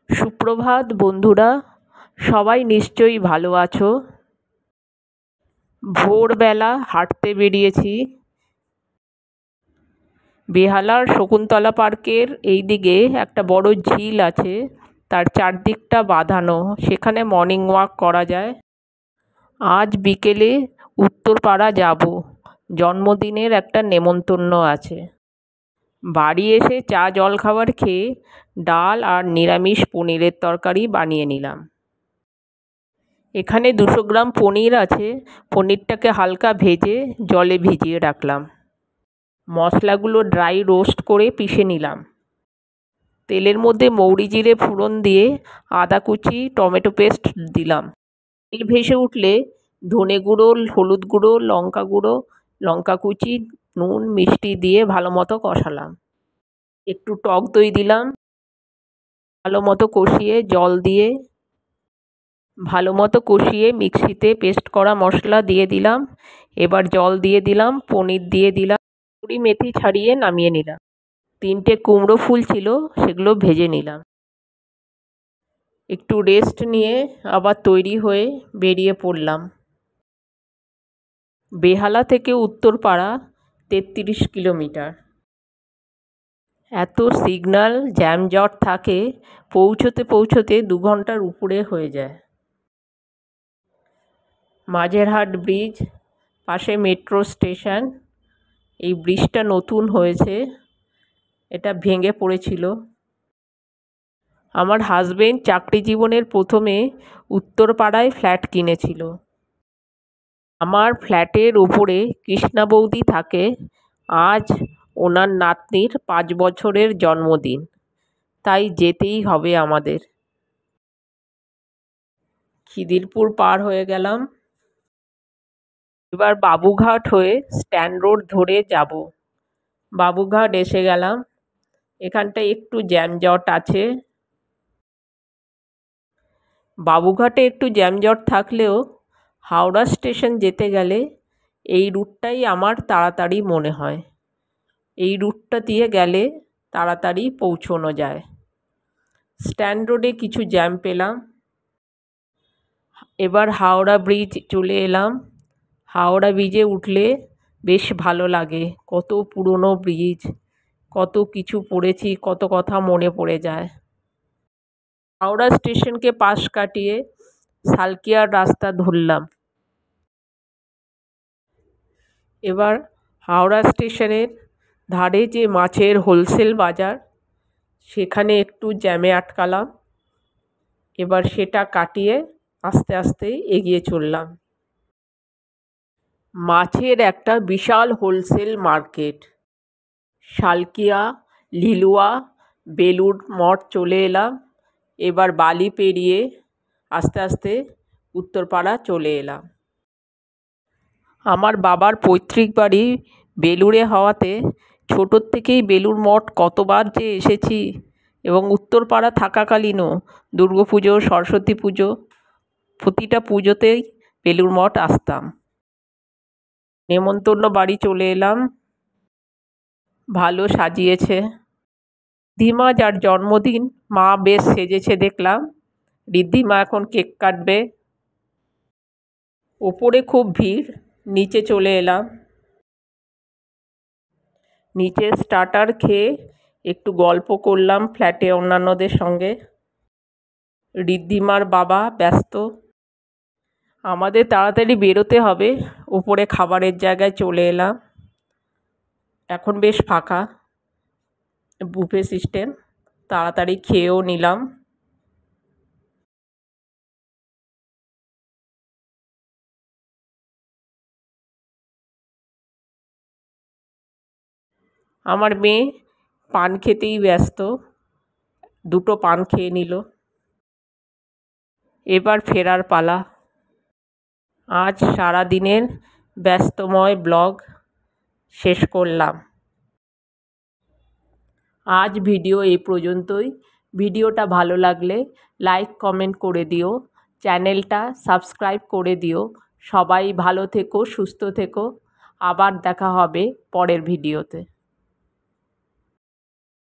সুপ্রভাত বন্ধুরা, সবাই নিশ্চয়ই ভালো আছো। ভোরবেলা হাঁটতে বেরিয়েছি। বেহালার শকুন্তলা পার্কের এই দিকে একটা বড় ঝিল আছে, তার চারদিকটা বাঁধানো, সেখানে মর্নিং ওয়াক করা যায়। আজ বিকেলে উত্তরপাড়া যাব, জন্মদিনের একটা নেমন্তন্ন আছে। বাড়ি এসে চা জলখাবার খেয়ে ডাল আর নিরামিষ পনিরের তরকারি বানিয়ে নিলাম। এখানে 200 গ্রাম পনির আছে। পনিরটাকে হালকা ভেজে জলে ভিজিয়ে রাখলাম। মশলাগুলো ড্রাই রোস্ট করে পিষে নিলাম। তেলের মধ্যে মৌরি জিরে ফোড়ন দিয়ে আদা কুচি টমেটো পেস্ট দিলাম। তেল ভেসে উঠলে ধনে গুঁড়ো, হলুদ গুঁড়ো, লঙ্কা গুঁড়ো, লঙ্কা কুচি, নুন মিষ্টি দিয়ে ভালো মতো কষালাম। একটু টক দই দিলাম। ভালো মতো কষিয়ে জল দিয়ে ভালো মতো কষিয়ে মিক্সিতে পেস্ট করা মশলা দিয়ে দিলাম। এবার জল দিয়ে দিলাম, পনির দিয়ে দিলাম, কসুরি মেথি ছাড়িয়ে নামিয়ে নিলাম। 3টে কুমড়ো ফুল ছিল, সেগুলো ভেজে নিলাম। একটু রেস্ট নিয়ে আবার তৈরি হয়ে বেরিয়ে পড়লাম। বেহালা থেকে উত্তরপাড়া 33 কিলোমিটার। এত সিগন্যাল জ্যামজট থাকে, পৌঁছতে পৌঁছতে 2 ঘন্টার উপরে হয়ে যায়। মাঝেরহাট ব্রিজ, পাশে মেট্রো স্টেশন। এই ব্রিজটা নতুন হয়েছে, এটা ভেঙে পড়েছিল। আমার হাজবেন্ড চাকরি জীবনের প্রথমে উত্তরপাড়ায় ফ্ল্যাট কিনেছিল। আমার ফ্ল্যাটের ওপরে কৃষ্ণা বৌদি থাকে। আজ ওনার নাতনির 5 বছরের জন্মদিন, তাই যেতেই হবে আমাদের। খিদিরপুর পার হয়ে গেলাম। এবার বাবুঘাট হয়ে স্ট্যান্ড রোড ধরে যাব। বাবুঘাট এসে গেলাম। এখানটায় একটু জ্যামজট আছে। বাবুঘাটে একটু জ্যামজট থাকলেও হাওড়া স্টেশন যেতে গেলে এই রুটটাই আমার তাড়াতাড়ি মনে হয়। এই রুটটা দিয়ে গেলে তাড়াতাড়ি পৌঁছানো যায়। স্ট্যান্ড রোডে কিছু জ্যাম পেলাম। এবার হাওড়া ব্রিজ চলে এলাম। হাওড়া ব্রিজে উঠলে বেশ ভালো লাগে। কত পুরনো ব্রিজ, কত কিছু পড়েছি, কত কথা মনে পড়ে যায়। হাওড়া স্টেশনকে পাশ কাটিয়ে সালকিয়ার রাস্তা ধরলাম। এবার হাওড়া স্টেশনের ধারে যে মাছের হোলসেল বাজার, সেখানে একটু জ্যামে আটকালাম। এবার সেটা কাটিয়ে আস্তে আস্তে এগিয়ে চললাম। মাছের একটা বিশাল হোলসেল মার্কেট। সালকিয়া, লিলুয়া, বেলুড় মঠ চলে এলাম। এবার বালি পেরিয়ে আস্তে আস্তে উত্তরপাড়া চলে এলাম। আমার বাবার পৈতৃক বাড়ি বেলুড়ে হওয়াতে ছোটোর থেকেই বেলুড় মঠ কতবার যে এসেছি, এবং উত্তরপাড়া থাকাকালীনও দুর্গাপুজো, সরস্বতী পুজো, প্রতিটা পুজোতেই বেলুড় মঠ আসতাম। নেমন্তন্ন বাড়ি চলে এলাম। ভালো সাজিয়েছে। ঋদ্ধিমা যার জন্মদিন, মা বেশ সেজেছে দেখলাম। ঋদ্ধিমা এখন কেক কাটবে। ওপরে খুব ভিড়, নিচে চলে এলাম। নিচে স্টার্টার খেয়ে একটু গল্প করলাম ফ্ল্যাটে অন্যান্যদের সঙ্গে। ঋদ্ধিমার বাবা ব্যস্ত। আমাদের তাড়াতাড়ি বেরোতে হবে। উপরে খাবারের জায়গায় চলে এলাম। এখন বেশ ফাঁকা, বুফে সিস্টেম। তাড়াতাড়ি খেয়েও নিলাম। আমার মেয়ে পান খেতেই ব্যস্ত, 2টো পান খেয়ে নিল। এবার ফেরার পালা। আজ সারা দিনের ব্যস্তময় ব্লগ শেষ করলাম। আজ ভিডিও এই পর্যন্তই। ভিডিওটা ভালো লাগলে লাইক কমেন্ট করে দিও, চ্যানেলটা সাবস্ক্রাইব করে দিও। সবাই ভালো থেকো, সুস্থ থেকো। আবার দেখা হবে পরের ভিডিওতে।